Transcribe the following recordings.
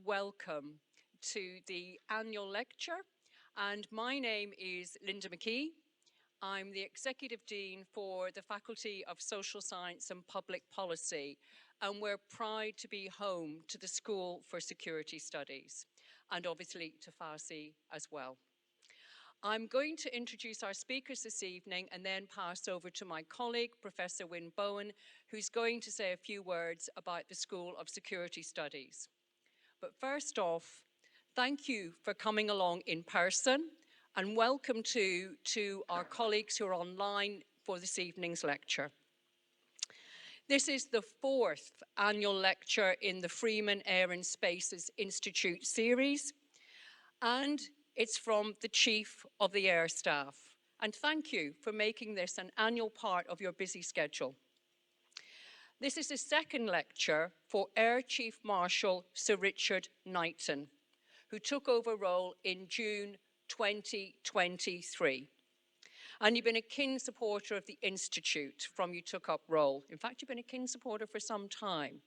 welcome to the annual lecture. And my name is Linda McKee. I'm the Executive Dean for the Faculty of Social Science and Public Policy, and we're proud to be home to the School for Security Studies, and obviously to FASI as well. I'm going to introduce our speakers this evening and then pass over to my colleague, Professor Wynne Bowen, who's going to say a few words about the School of Security Studies. But first off, thank you for coming along in person, and welcome to our colleagues who are online for this evening's lecture. This is the 4th annual lecture in the Freeman Air and Spaces Institute series, and it's from the Chief of the Air Staff. And thank you for making this an annual part of your busy schedule. This is the 2nd lecture for Air Chief Marshal Sir Richard Knighton, who took over role in June 2023. And you've been a keen supporter of the Institute from you took up role. In fact, you've been a keen supporter for some time.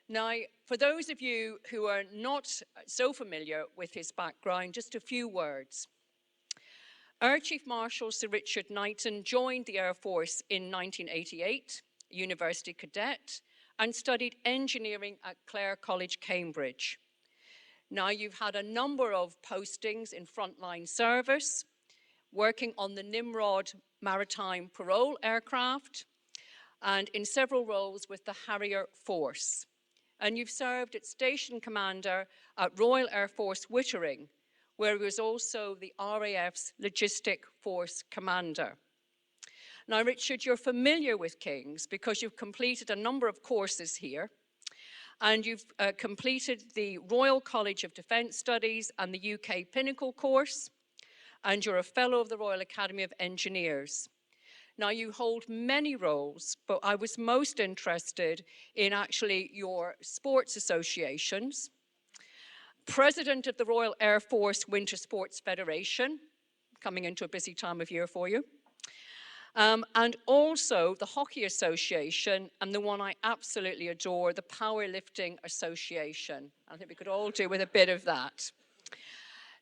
Now, for those of you who are not so familiar with his background, just a few words. Air Chief Marshal Sir Richard Knighton joined the Air Force in 1988, University Cadet, and studied engineering at Clare College, Cambridge. Now, you've had a number of postings in frontline service, working on the Nimrod maritime parole aircraft, and in several roles with the Harrier Force. And you've served as Station Commander at Royal Air Force Wittering, where he was also the RAF's Logistic Force Commander. Now, Richard, you're familiar with King's because you've completed a number of courses here, and you've completed the Royal College of Defence Studies and the UK Pinnacle course, and you're a Fellow of the Royal Academy of Engineers. Now, you hold many roles, but I was most interested in actually your sports associations, President of the Royal Air Force Winter Sports Federation, coming into a busy time of year for you, and also the Hockey Association, and the one I absolutely adore, the Powerlifting Association. I think we could all do with a bit of that.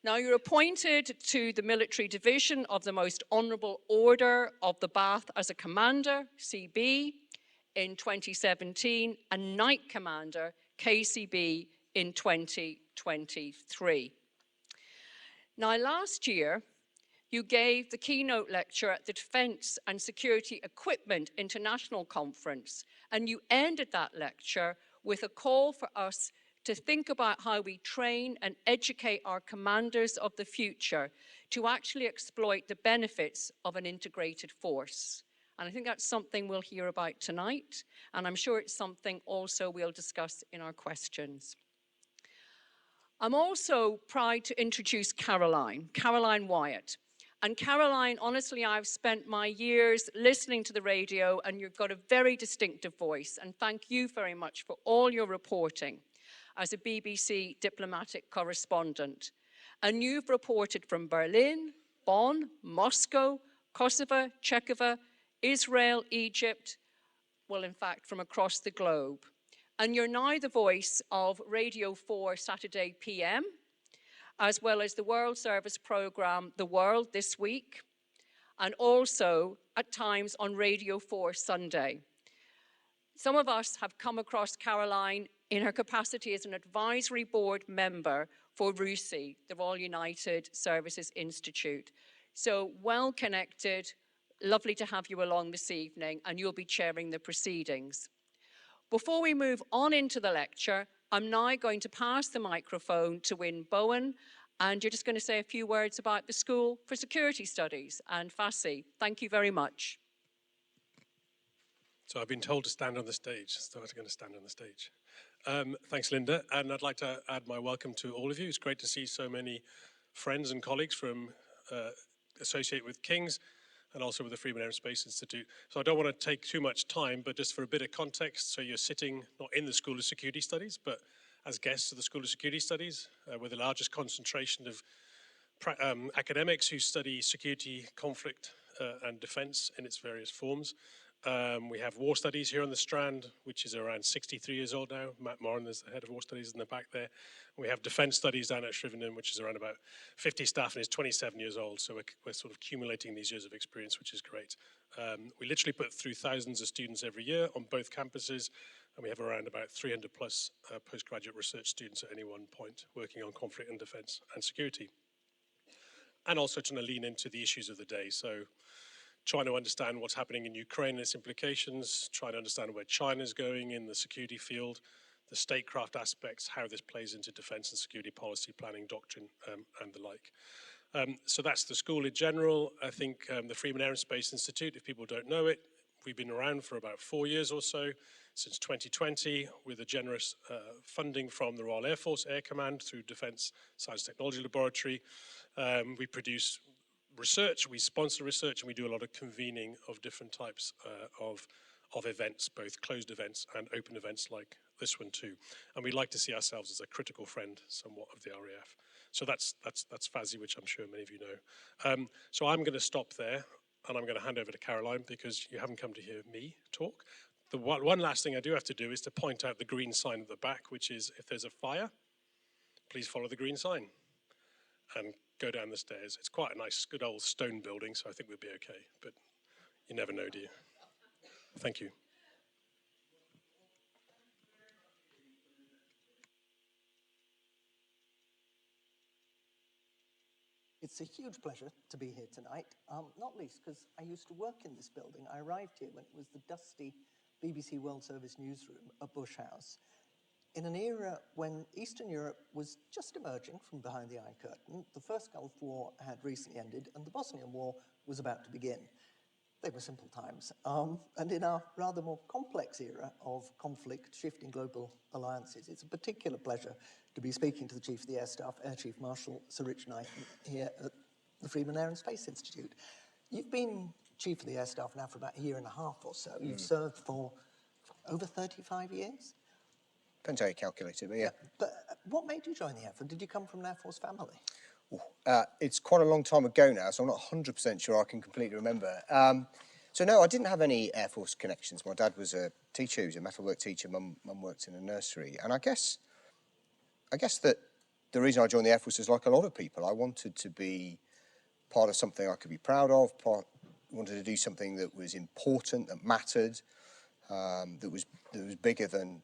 Now, you're appointed to the Military Division of the Most Honourable Order of the Bath as a Commander, CB, in 2017, and Knight Commander, KCB, in 2023. Now, last year, you gave the keynote lecture at the Defence and Security Equipment International Conference, and you ended that lecture with a call for us to think about how we train and educate our commanders of the future to actually exploit the benefits of an integrated force. And I think that's something we'll hear about tonight, and I'm sure it's something also we'll discuss in our questions. I'm also proud to introduce Caroline Wyatt. And Caroline, honestly, I've spent my years listening to the radio, and you've got a very distinctive voice, and thank you very much for all your reporting as a BBC diplomatic correspondent. And you've reported from Berlin, Bonn, Moscow, Kosovo, Czechova, Israel, Egypt, well, in fact, from across the globe. And you're now the voice of Radio 4 Saturday PM, as well as the World Service programme, The World This Week, and also at times on Radio 4 Sunday. Some of us have come across Caroline in her capacity as an advisory board member for RUSI, the Royal United Services Institute. So well connected, lovely to have you along this evening, and you'll be chairing the proceedings. Before we move on into the lecture, I'm now going to pass the microphone to Wynne Bowen, and you're just going to say a few words about the School for Security Studies and FASI. Thank you very much. So I've been told to stand on the stage, so I'm going to stand on the stage. Thanks, Linda, and I'd like to add my welcome to all of you. It's great to see so many friends and colleagues from associated with King's and also with the Freeman Air and Space Institute. So I don't want to take too much time, but just for a bit of context, so you're sitting not in the School of Security Studies, but as guests of the School of Security Studies, with the largest concentration of academics who study security, conflict, and defense in its various forms. We have war studies here on the Strand, which is around 63 years old now. Matt Moran is the head of war studies in the back there. We have defence studies down at Shrivenham, which is around about 50 staff and is 27 years old. So we're sort of accumulating these years of experience, which is great. We literally put through thousands of students every year on both campuses, and we have around about 300 plus postgraduate research students at any one point working on conflict and defence and security. And also trying to lean into the issues of the day. So trying to understand what's happening in Ukraine and its implications, trying to understand where China's going in the security field, the statecraft aspects, how this plays into defence and security policy planning, doctrine, and the like. So that's the school in general. I think the Freeman Aerospace Institute, if people don't know it, we've been around for about 4 years or so, since 2020, with a generous funding from the Royal Air Force Air Command through Defence Science Technology Laboratory. We produce research, we sponsor research, and we do a lot of convening of different types of events, both closed events and open events like this one too. And we'd like to see ourselves as a critical friend somewhat of the RAF. So that's FASI, which I'm sure many of you know. So I'm going to stop there, and I'm going to hand over to Caroline, because you haven't come to hear me talk. The one last thing I do have to do is to point out the green sign at the back, which is, if there's a fire, please follow the green sign and go down the stairs. It's quite a nice, good old stone building, so I think we'll be okay. But you never know, do you? Thank you. It's a huge pleasure to be here tonight, not least because I used to work in this building. I arrived here when it was the dusty BBC World Service newsroom at Bush House, in an era when Eastern Europe was just emerging from behind the Iron Curtain. The first Gulf War had recently ended, and the Bosnian War was about to begin. They were simple times. And in our rather more complex era of conflict, shifting global alliances, it's a particular pleasure to be speaking to the Chief of the Air Staff, Air Chief Marshal Sir Richard Knighton, here at the Freeman Air and Space Institute. You've been Chief of the Air Staff now for about a year and a half or so. You've served for over 35 years? Depends how you calculate it, but yeah. But what made you join the Air Force? Did you come from an Air Force family? It's quite a long time ago now, so I'm not 100% sure I can completely remember. So no, I didn't have any Air Force connections. My dad was a teacher, he was a metalwork teacher, mum worked in a nursery. And I guess that the reason I joined the Air Force is like a lot of people. I wanted to be part of something I could be proud of, wanted to do something that was important, that mattered, that was bigger than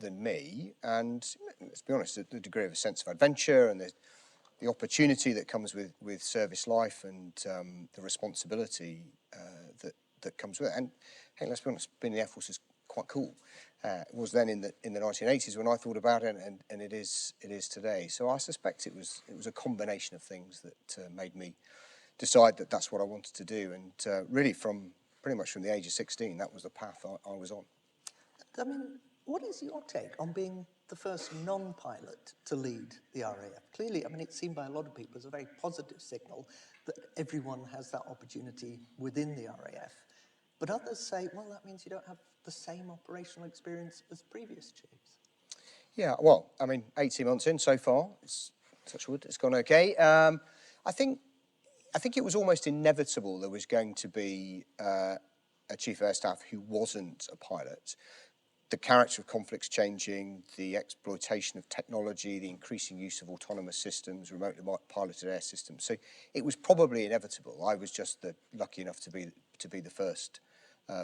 me. And let's be honest, the degree of a sense of adventure and the opportunity that comes with service life and the responsibility that comes with it. And hey, let's be honest, being in the Air Force is quite cool. It was then in the 1980s when I thought about it, and it is today. So I suspect it was a combination of things that made me decide that that's what I wanted to do. And really, pretty much from the age of 16, that was the path I was on. I mean, what is your take on being the first non-pilot to lead the RAF? Clearly, I mean, it's seen by a lot of people as a very positive signal that everyone has that opportunity within the RAF. But others say, well, that means you don't have the same operational experience as previous chiefs. Yeah, well, I mean, 18 months in so far, touch wood, it's gone okay. I think it was almost inevitable there was going to be a Chief of Air Staff who wasn't a pilot. The character of conflicts changing, the exploitation of technology, the increasing use of autonomous systems, remotely piloted air systems. So it was probably inevitable. I was just lucky enough to be the first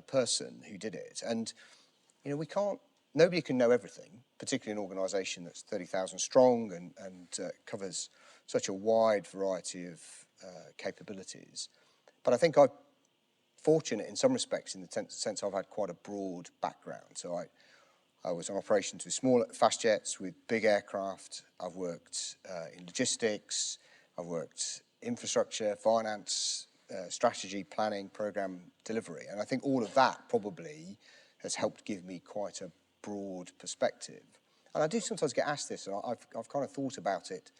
person who did it. And you know, nobody can know everything, particularly an organisation that's 30,000 strong and covers such a wide variety of capabilities. But I think I'm fortunate in some respects in the sense I've had quite a broad background. So I was on operations with small fast jets, with big aircraft. I've worked in logistics, I've worked infrastructure, finance, strategy, planning, program delivery. And I think all of that probably has helped give me quite a broad perspective. And I do sometimes get asked this, and I've kind of thought about it.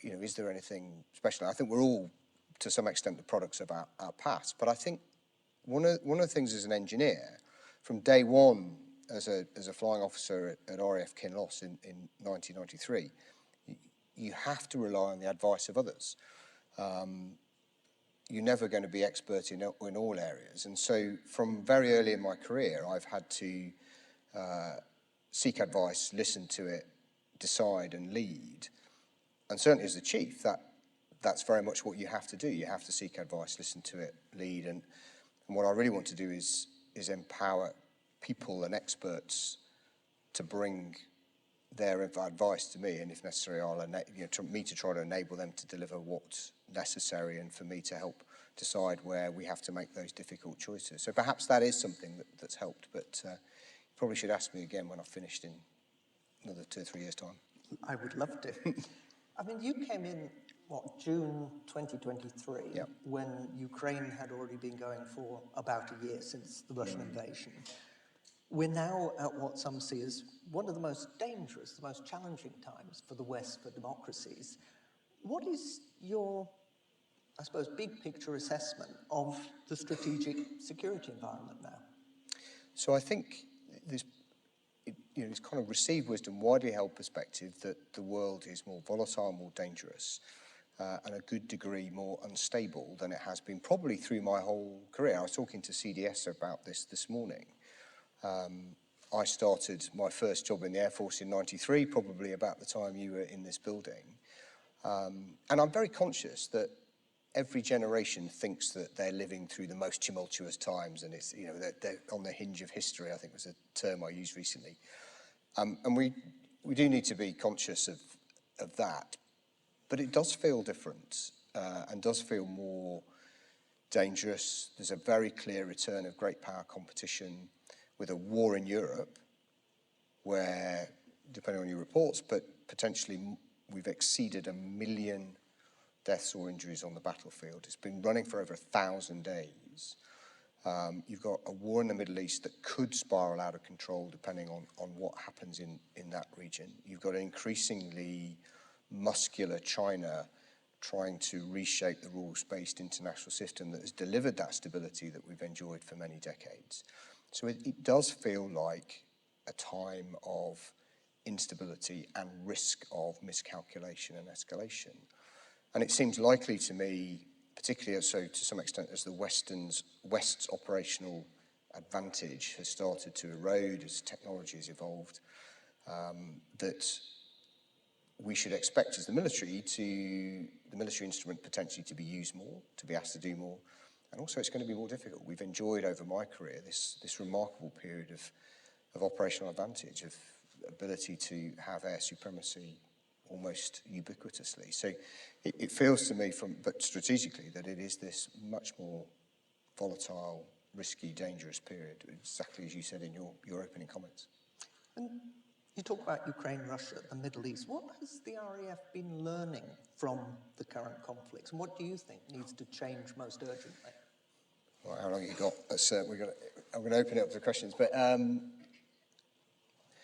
You know, is there anything special? I think we're all, to some extent, the products of our past. But I think one of the things as an engineer, from day one as a flying officer at RAF Kinloss in 1993, you have to rely on the advice of others. you're never going to be expert in all areas. And so from very early in my career, I've had to seek advice, listen to it, decide and lead. And certainly as the chief, that's very much what you have to do. You have to seek advice, listen to it, lead. And what I really want to do is empower people and experts to bring their advice to me, and if necessary, I'll try to enable them to deliver what's necessary, and for me to help decide where we have to make those difficult choices. So perhaps that is something that's helped, but you probably should ask me again when I've finished in another 2 or 3 years' time. I would love to. I mean, you came in, June 2023, Yep. when Ukraine had already been going for about a year since the Russian invasion. We're now at what some see as one of the most dangerous, the most challenging times for the West, for democracies. What is your, I suppose, big picture assessment of the strategic security environment now? So I think this, this kind of received wisdom, widely held perspective that the world is more volatile, more dangerous, and a good degree more unstable than it has been probably through my whole career. I was talking to CDS about this morning. I started my first job in the Air Force in '93, probably about the time you were in this building. And I'm very conscious that every generation thinks that they're living through the most tumultuous times, and it's, they're on the hinge of history, I think was a term I used recently. And we do need to be conscious of that. But it does feel different and does feel more dangerous. There's a very clear return of great power competition with a war in Europe where, depending on your reports, but potentially we've exceeded 1 million deaths or injuries on the battlefield. It's been running for over 1,000 days. You've got a war in the Middle East that could spiral out of control depending on what happens in that region. You've got an increasingly muscular China trying to reshape the rules-based international system that has delivered that stability that we've enjoyed for many decades. So it does feel like a time of instability and risk of miscalculation and escalation. And it seems likely to me, particularly so to some extent as the West's operational advantage has started to erode as technology has evolved, that we should expect as the military instrument potentially to be used more, to be asked to do more, and also it's going to be more difficult. We've enjoyed over my career this remarkable period of operational advantage, of ability to have air supremacy almost ubiquitously. So it feels to me, but strategically, that it is this much more volatile, risky, dangerous period, exactly as you said in your opening comments. And you talk about Ukraine, Russia, the Middle East. What has the RAF been learning from the current conflicts, and what do you think needs to change most urgently? Well, how long have you got? I'm going to open it up to questions. But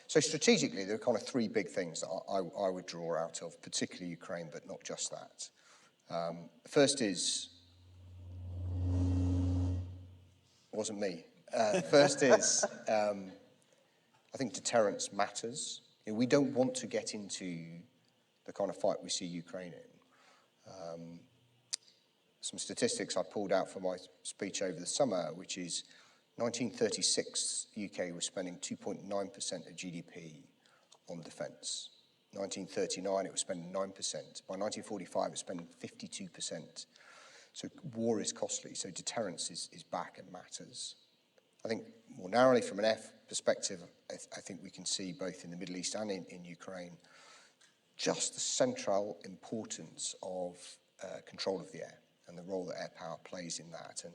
so strategically, there are kind of 3 big things that I would draw out of, particularly Ukraine, but not just that. The first is, it wasn't me. First is, I think deterrence matters. We don't want to get into the kind of fight we see Ukraine in. Some statistics I pulled out for my speech over the summer, which is 1936, UK was spending 2.9% of GDP on defence. 1939, it was spending 9%. By 1945, it was spending 52%. So war is costly, so deterrence is back and matters. I think more narrowly from an F perspective, I think we can see both in the Middle East and in Ukraine just the central importance of control of the air and the role that air power plays in that. And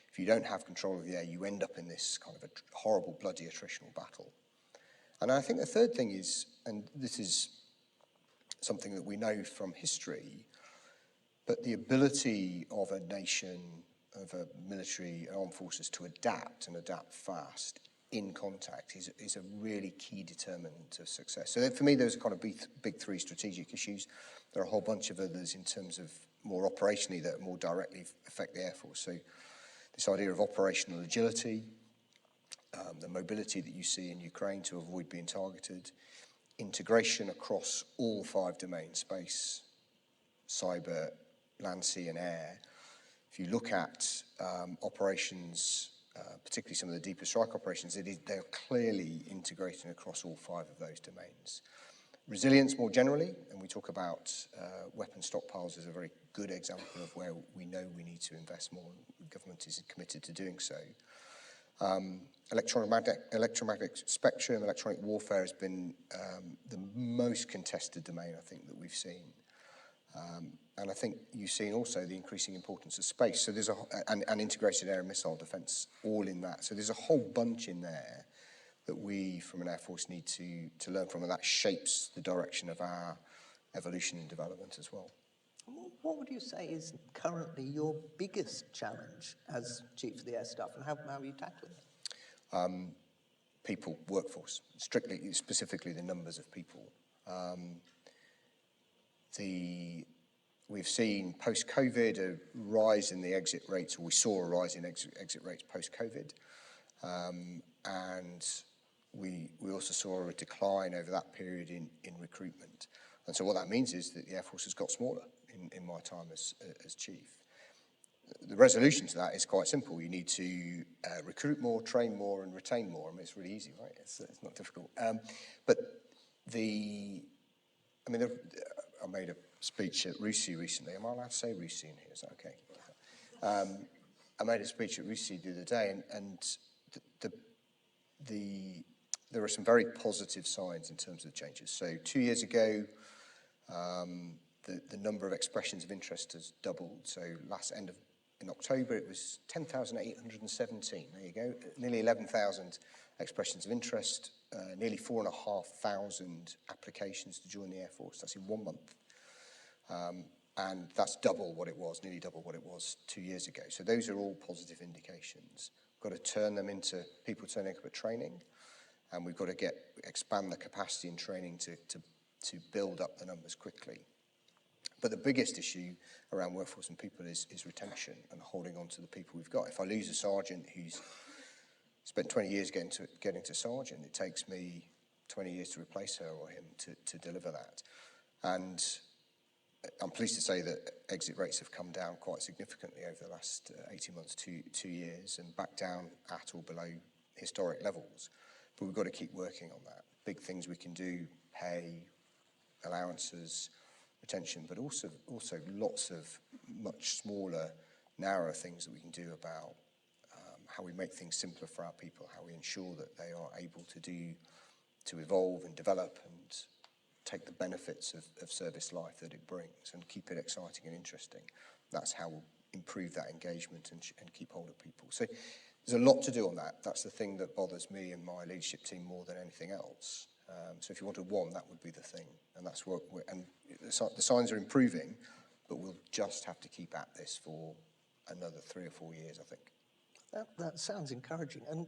if you don't have control of the air, you end up in this kind of a horrible, bloody attritional battle. And I think the third thing is, and this is something that we know from history, but the ability of a nation, of a military and armed forces to adapt and adapt fast in contact is a really key determinant of success. So for me, those are kind of big 3 strategic issues. There are a whole bunch of others in terms of more operationally that more directly affect the Air Force. So this idea of operational agility, the mobility that you see in Ukraine to avoid being targeted, integration across all 5 domains, space, cyber, land, sea and air, if you look at operations, particularly some of the deeper strike operations, they're clearly integrating across all 5 of those domains. Resilience more generally, and we talk about weapon stockpiles as a very good example of where we know we need to invest more, and the government is committed to doing so. Electromagnetic spectrum, electronic warfare has been the most contested domain, I think, that we've seen. And I think you've seen also the increasing importance of space. So there's and integrated air and missile defence, all in that. So there's a whole bunch in there that we, from an Air Force, need to learn from, and that shapes the direction of our evolution and development as well. What would you say is currently your biggest challenge as Chief of the Air Staff, and how are you tackling it? People, workforce, specifically the numbers of people. We've seen post-COVID a rise in the exit rates, or we saw a rise in exit rates post-COVID, and we also saw a decline over that period in recruitment. And so what that means is that the Air Force has got smaller in my time as Chief. The resolution to that is quite simple. You need to recruit more, train more, and retain more. I mean, it's really easy, right? It's not difficult. But I made a speech at RUSI recently. Am I allowed to say RUSI in here? Is that okay? I made a speech at RUSI the other day, and there are some very positive signs in terms of changes. So 2 years ago, the number of expressions of interest has doubled. So in October, it was 10,817. There you go. Nearly 11,000 expressions of interest, nearly 4,500 applications to join the Air Force. That's in 1 month. And that's double what it was, nearly double what it was 2 years ago. So those are all positive indications. We've got to turn them into people turning up at training, and we've got to expand the capacity in training to build up the numbers quickly. But the biggest issue around workforce and people is retention and holding on to the people we've got. If I lose a sergeant who's spent 20 years getting to sergeant, it takes me 20 years to replace her or him to deliver that. And I'm pleased to say that exit rates have come down quite significantly over the last 18 months, 2 years, and back down at or below historic levels. But we've got to keep working on that. Big things we can do: pay, allowances, retention, but also lots of much smaller, narrower things that we can do about how we make things simpler for our people, how we ensure that they are able to evolve and develop and take the benefits of service life that it brings and keep it exciting and interesting. That's how we'll improve that engagement and keep hold of people. So there's a lot to do on that. That's the thing that bothers me and my leadership team more than anything else. So if you wanted one, that would be the thing. And that's what the signs are improving, but we'll just have to keep at this for another 3 or 4 years, I think. That sounds encouraging. And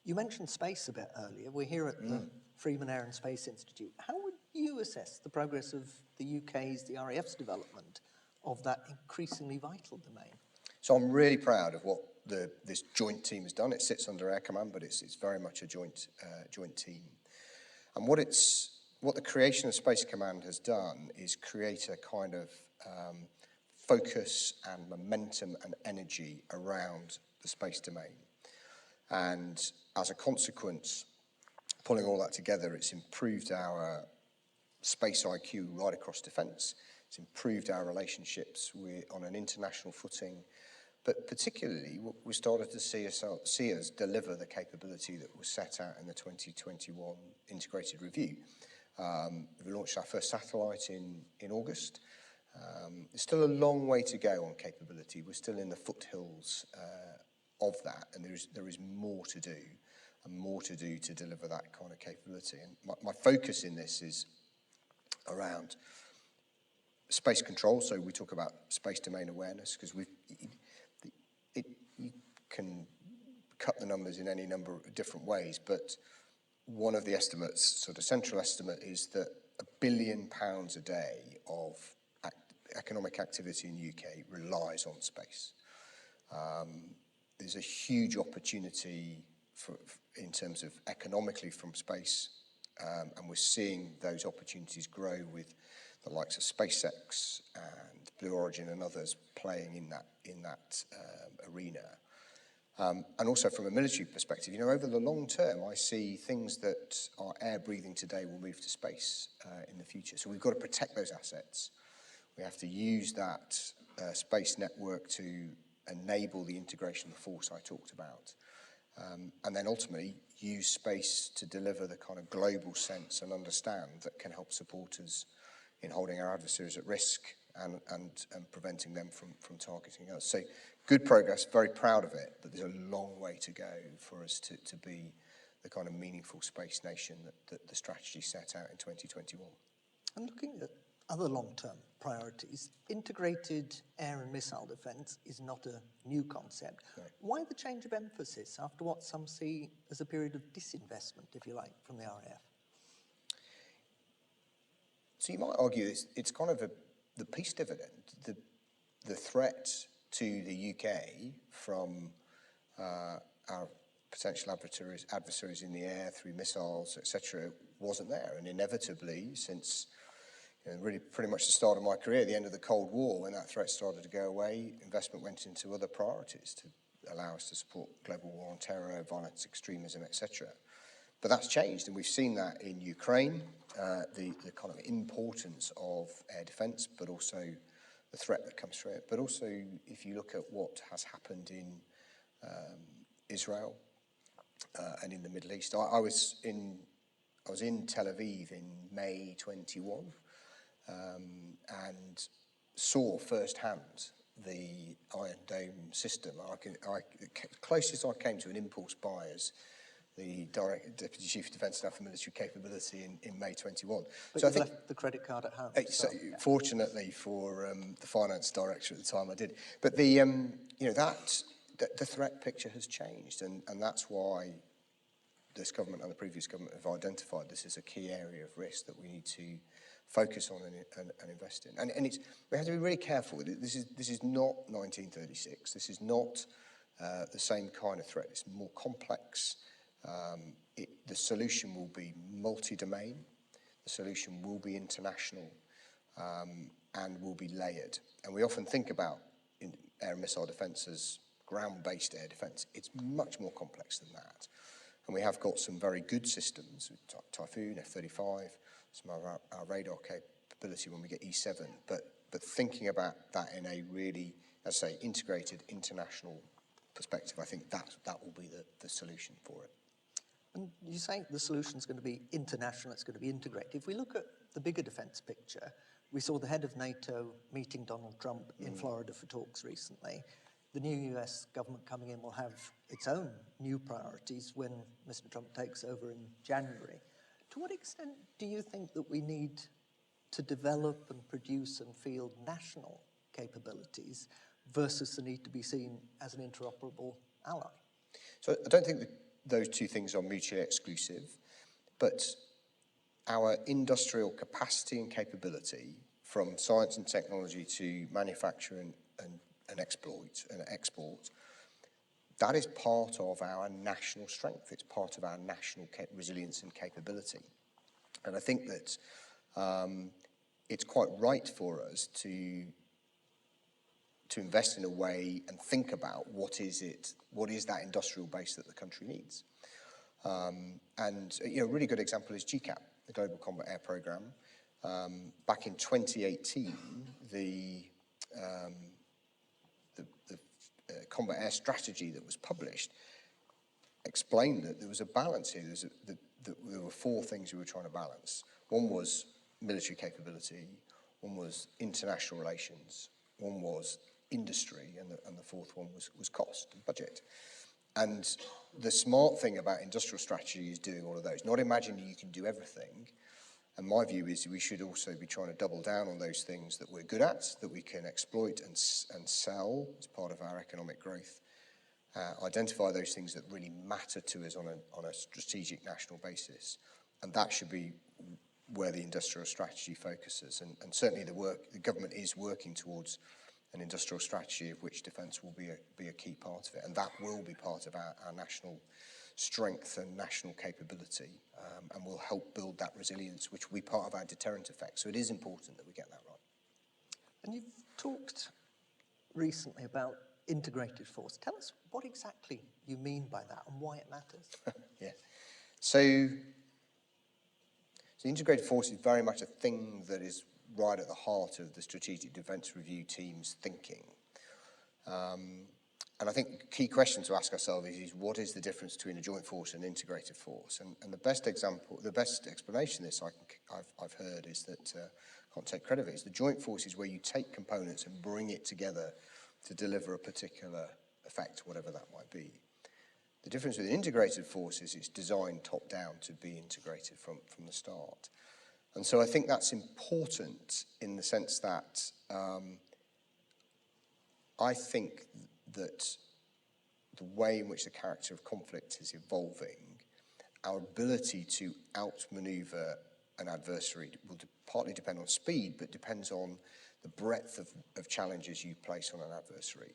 you mentioned space a bit earlier. We're here at the Freeman Air and Space Institute. How would you assess the progress of the UK's, the RAF's development of that increasingly vital domain? So I'm really proud of what this joint team has done. It sits under Air Command, but it's very much a joint team. And what the creation of Space Command has done is create a kind of focus and momentum and energy around the space domain. And as a consequence, pulling all that together, it's improved our space IQ right across defence. It's improved our relationships on an international footing. But particularly, we started to see us deliver the capability that was set out in the 2021 integrated review. We launched our first satellite in August. There's still a long way to go on capability. We're still in the foothills of that, and there is more to do, and more to do to deliver that kind of capability. And my focus in this is around space control. So we talk about space domain awareness, because you can cut the numbers in any number of different ways, but one of the estimates, sort of central estimate, is that £1 billion a day of economic activity in the UK relies on space. There's a huge opportunity in terms of economically from space, and we're seeing those opportunities grow with the likes of SpaceX and Blue Origin and others playing in that arena. And also from a military perspective, over the long term, I see things that are air breathing today will move to space in the future. So we've got to protect those assets. We have to use that space network to enable the integration of the force I talked about. And then ultimately use space to deliver the kind of global sense and understand that can help support us in holding our adversaries at risk and preventing them from targeting us. So good progress, very proud of it, but there's a long way to go for us to be the kind of meaningful space nation that the strategy set out in 2021. And looking at other long-term priorities, integrated air and missile defence is not a new concept. No. Why the change of emphasis after what some see as a period of disinvestment, if you like, from the RAF? So you might argue it's kind of the peace dividend, the threat to the UK from our potential adversaries in the air through missiles, etc., wasn't there. And inevitably, since really pretty much the start of my career, the end of the Cold War, when that threat started to go away, investment went into other priorities to allow us to support global war on terror, violence, extremism, etc. But that's changed, and we've seen that in Ukraine, the kind of importance of air defence, but also the threat that comes from it. But also, if you look at what has happened in Israel and in the Middle East, I was in Tel Aviv in May 21 and saw firsthand the Iron Dome system. Closest I came to an impulse buy as the Deputy Chief of Defence Staff for Military Capability in May 21. But so you I think left the credit card at home. Fortunately for the finance director at the time, I did. But the threat picture has changed, and that's why this government and the previous government have identified this as a key area of risk that we need to focus on and invest in. And we have to be really careful with it. This is not 1936. This is not the same kind of threat. It's more complex. The solution will be multi-domain. The solution will be international and will be layered. And we often think about air and missile defence as ground-based air defence. It's much more complex than that. And we have got some very good systems, Typhoon, F-35, some of our radar capability when we get E-7. But thinking about that in a really, as I say, integrated international perspective, I think that will be the solution for it. And you say the solution is going to be international, it's going to be integrated. If we look at the bigger defence picture, we saw the head of NATO meeting Donald Trump in Florida for talks recently. The new US government coming in will have its own new priorities when Mr. Trump takes over in January. To what extent do you think that we need to develop and produce and field national capabilities versus the need to be seen as an interoperable ally? So I don't think that those two things are mutually exclusive, but our industrial capacity and capability, from science and technology to manufacture and exploit and export, that is part of our national strength. It's part of our national resilience and capability. And I think that it's quite right for us to invest in a way and think about what is that industrial base that the country needs. And a really good example is GCAP, the Global Combat Air Programme. Back in 2018, the combat air strategy that was published explained that there was a balance here. There were four things we were trying to balance. One was military capability, one was international relations, one was industry, and the fourth one was cost and budget. And the smart thing about industrial strategy is doing all of those, not imagining you can do everything. And my view is we should also be trying to double down on those things that we're good at, that we can exploit and sell as part of our economic growth. Identify those things that really matter to us on a strategic national basis. And that should be where the industrial strategy focuses. And certainly the government is working towards an industrial strategy of which defence will be a key part of it. And that will be part of our national strengthen national capability and will help build that resilience, which will be part of our deterrent effect. So it is important that we get that right. And you've talked recently about integrated force. Tell us what exactly you mean by that and why it matters. Yeah. So integrated force is very much a thing that is right at the heart of the Strategic Defence Review team's thinking. And I think the key question to ask ourselves is what is the difference between a joint force and an integrated force? And the best example, the best explanation of this I've heard is that, I can't take credit for it, is the joint force is where you take components and bring it together to deliver a particular effect, whatever that might be. The difference with an integrated force is it's designed top-down to be integrated from the start. And so I think that's important in the sense that I think that the way in which the character of conflict is evolving, our ability to outmaneuver an adversary will partly depend on speed, but depends on the breadth of challenges you place on an adversary.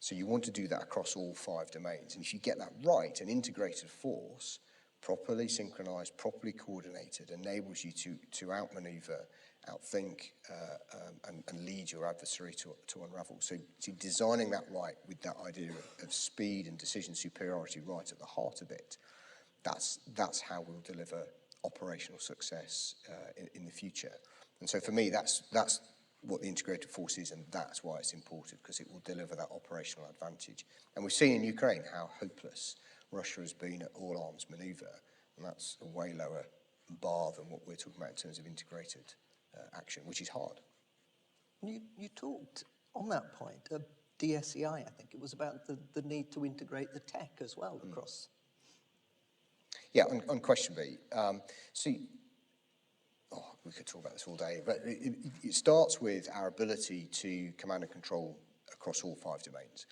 So you want to do that across all 5 domains. And if you get that right, an integrated force, properly synchronized, properly coordinated, enables you to outmaneuver, outthink, and lead your adversary to unravel. So designing that right with that idea of speed and decision superiority right at the heart of it, that's how we'll deliver operational success in the future. And so for me, that's what the integrated force is, and that's why it's important, because it will deliver that operational advantage. And we've seen in Ukraine how hopeless Russia has been at all-arms manoeuvre, and that's a way lower bar than what we're talking about in terms of integrated action, which is hard. You talked on that point of DSEI, I think it was about the need to integrate the tech as well across. Yeah, unquestionably. We could talk about this all day, but it starts with our ability to command and control across all 5 domains.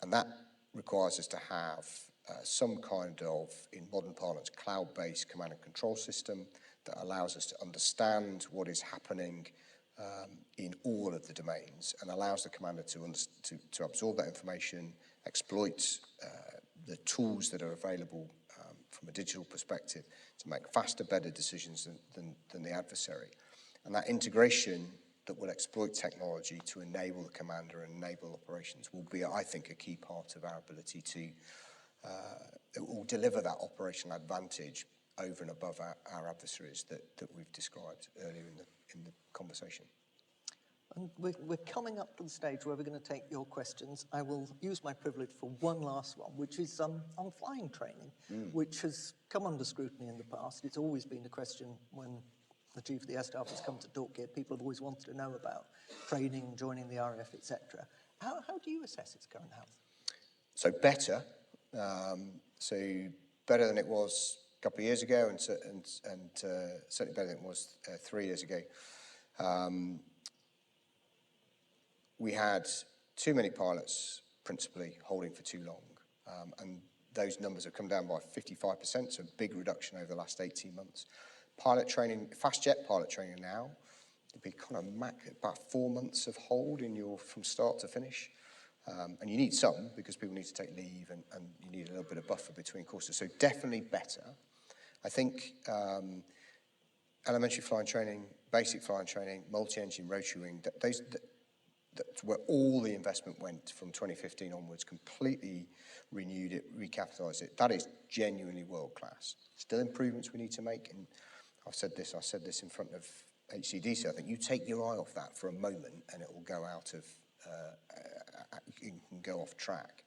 And that requires us to have some kind of, in modern parlance, cloud-based command and control system that allows us to understand what is happening in all of the domains and allows the commander to absorb that information, exploit the tools that are available from a digital perspective to make faster, better decisions than the adversary. And that integration that will exploit technology to enable the commander and enable operations will be, I think, a key part of our ability to it will deliver that operational advantage over and above our adversaries that we've described earlier in the conversation. And we're coming up to the stage where we're going to take your questions. I will use my privilege for one last one, which is on flying training, which has come under scrutiny in the past. It's always been a question when the Chief of the Air Staff has come to talk here. People have always wanted to know about training, joining the RAF, etc. How do you assess its current health? So better. So better than it was a couple of years ago, and certainly better than it was 3 years ago. We had too many pilots, principally, holding for too long. And those numbers have come down by 55%, so a big reduction over the last 18 months. Pilot training, fast jet pilot training now, it'd be kind of about 4 months of hold from start to finish. And you need some, because people need to take leave and you need a little bit of buffer between courses. So definitely better. I think elementary flying training, basic flying training, multi-engine rotary wing, that's where all the investment went from 2015 onwards, completely renewed it, recapitalised it. That is genuinely world class. Still improvements we need to make, and I said this in front of HCDC. I think you take your eye off that for a moment and it will go out of, it can go off track.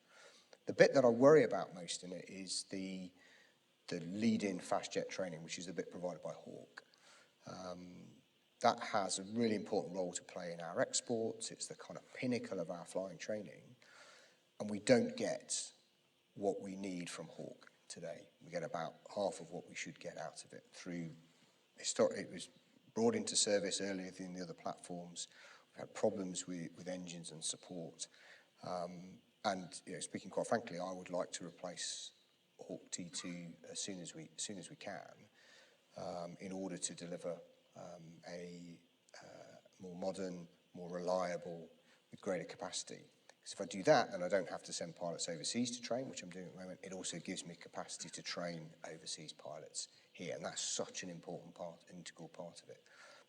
The bit that I worry about most in it is the lead-in fast jet training, which is the bit provided by Hawk. That has a really important role to play in our exports. It's the kind of pinnacle of our flying training. And we don't get what we need from Hawk today. We get about half of what we should get out of it through, it was brought into service earlier than the other platforms. We've had problems with engines and support. And speaking quite frankly, I would like to replace Hawk T2 as soon as we can, in order to deliver a more modern, more reliable, with greater capacity. Because if I do that, then I don't have to send pilots overseas to train, which I'm doing at the moment. It also gives me capacity to train overseas pilots here, and that's such an important part, integral part of it.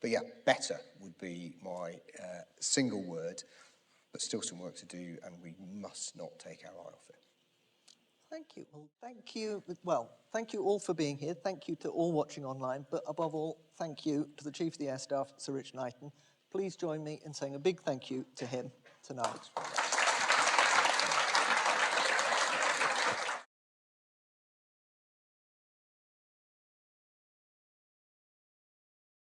But yeah, better would be my single word, but still some work to do, and we must not take our eye off it. Thank you. Well, thank you. Well, thank you all for being here. Thank you to all watching online. But above all, thank you to the Chief of the Air Staff, Sir Richard Knighton. Please join me in saying a big thank you to him tonight.